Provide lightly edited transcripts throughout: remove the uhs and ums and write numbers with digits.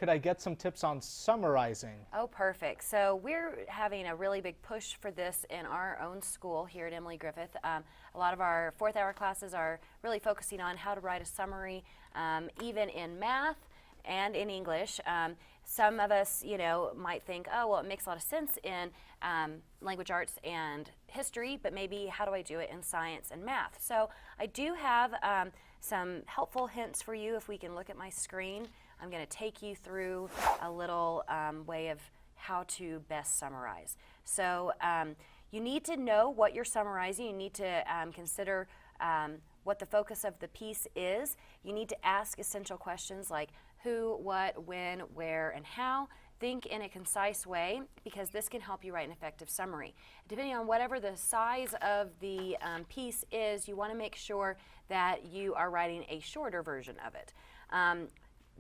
could I get some tips on summarizing? Oh, perfect. So we're having a really big push for this in our own school here at Emily Griffith. A lot of our fourth hour classes are really focusing on how to write a summary, even in math and in English. Some of us, might think, oh, well, it makes a lot of sense in language arts and history, but maybe how do I do it in science and math? So I do have some helpful hints for you. If we can look at my screen, I'm going to take you through a little way of how to best summarize. So you need to know what you're summarizing. You need to consider what the focus of the piece is. You need to ask essential questions like who, what, when, where, and how. Think in a concise way, because this can help you write an effective summary. Depending on whatever the size of the piece is, you want to make sure that you are writing a shorter version of it.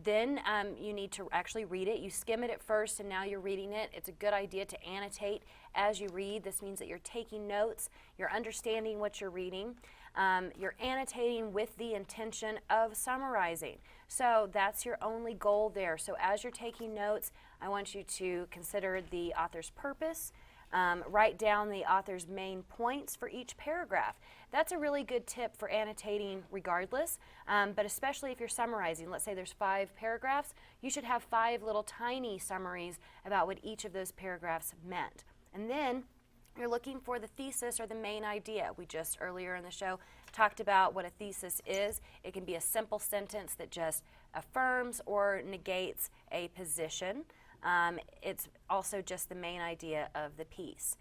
Then you need to actually read it. You skim it at first and now you're reading it. It's a good idea to annotate as you read. This means that you're taking notes, you're understanding what you're reading. You're annotating with the intention of summarizing. So that's your only goal there. So as you're taking notes, I want you to consider the author's purpose. Write down the author's main points for each paragraph. That's a really good tip for annotating regardless, but especially if you're summarizing. Let's say there's 5 paragraphs, you should have 5 little tiny summaries about what each of those paragraphs meant. And then you're looking for the thesis or the main idea. We just earlier in the show talked about what a thesis is. It can be a simple sentence that just affirms or negates a position. It's also just the main idea of the piece.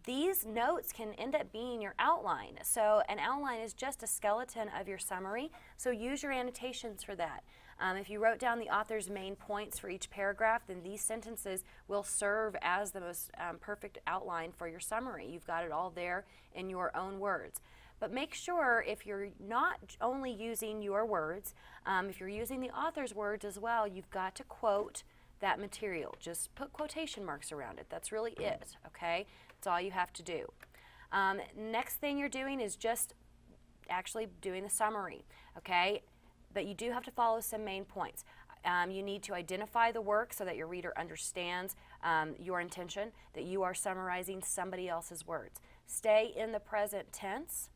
These notes can end up being your outline. So an outline is just a skeleton of your summary, so use your annotations for that. If you wrote down the author's main points for each paragraph, then these sentences will serve as the most perfect outline for your summary. You've got it all there in your own words. But make sure if you're not only using your words, if you're using the author's words as well, you've got to quote that material. Just put quotation marks around it. That's really it, okay? That's all you have to do. Next thing you're doing is just actually doing the summary, okay? But you do have to follow some main points. You need to identify the work so that your reader understands your intention, that you are summarizing somebody else's words. Stay in the present tense.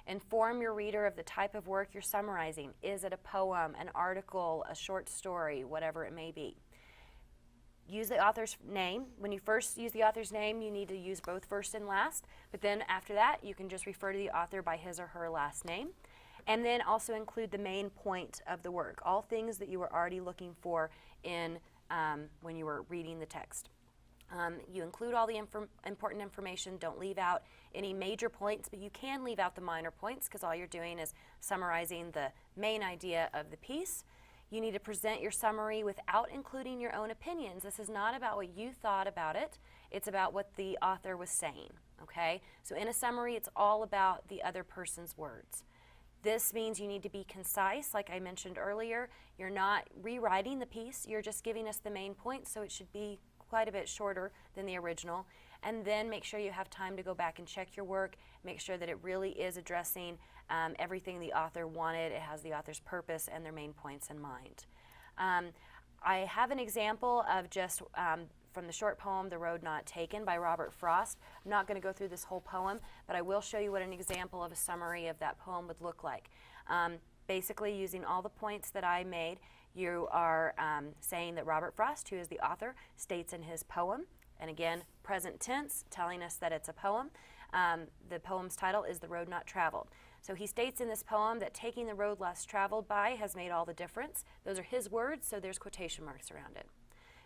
Inform your reader of the type of work you're summarizing. Is it a poem, an article, a short story, whatever it may be? Use the author's name. When you first use the author's name, you need to use both first and last, but then after that, you can just refer to the author by his or her last name. And then also include the main point of the work, all things that you were already looking for in when you were reading the text. You include all the important information. Don't leave out any major points, but you can leave out the minor points because all you're doing is summarizing the main idea of the piece. You need to present your summary without including your own opinions. This is not about what you thought about it. It's about what the author was saying, okay? So in a summary, it's all about the other person's words. This means you need to be concise, like I mentioned earlier. You're not rewriting the piece. You're just giving us the main points, so it should be quite a bit shorter than the original. And then make sure you have time to go back and check your work. Make sure that it really is addressing everything the author wanted. It has the author's purpose and their main points in mind. I have an example of just from the short poem, The Road Not Taken by Robert Frost. I'm not going to go through this whole poem, but I will show you what an example of a summary of that poem would look like. Basically, using all the points that I made, you are saying that Robert Frost, who is the author, states in his poem, and again, present tense, telling us that it's a poem. The poem's title is The Road Not Traveled. So he states in this poem that taking the road less traveled by has made all the difference. Those are his words, so there's quotation marks around it.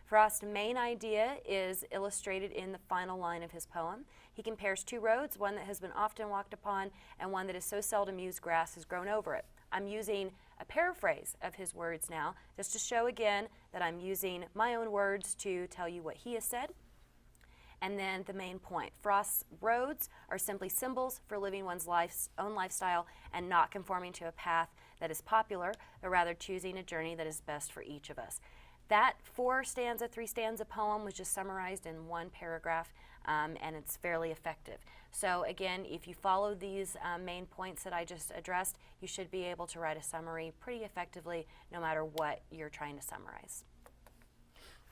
Frost's main idea is illustrated in the final line of his poem. He compares 2 roads, one that has been often walked upon and one that is so seldom used grass has grown over it. I'm using a paraphrase of his words now, just to show again that I'm using my own words to tell you what he has said. And then the main point. Frost's roads are simply symbols for living one's own lifestyle and not conforming to a path that is popular, but rather choosing a journey that is best for each of us. That 4-stanza, 3-stanza poem was just summarized in one paragraph, and it's fairly effective. So again, if you follow these main points that I just addressed, you should be able to write a summary pretty effectively no matter what you're trying to summarize.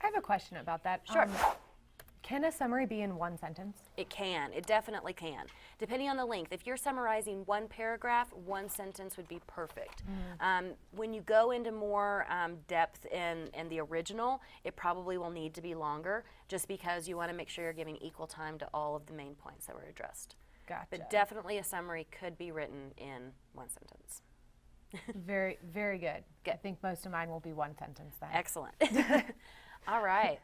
I have a question about that. Sure. Can a summary be in one sentence? It can. It definitely can. Depending on the length. If you're summarizing one paragraph, one sentence would be perfect. When you go into more depth in the original, it probably will need to be longer just because you want to make sure you're giving equal time to all of the main points that were addressed. Gotcha. But definitely a summary could be written in one sentence. Very, very good. Good. I think most of mine will be one sentence then. Excellent. All right.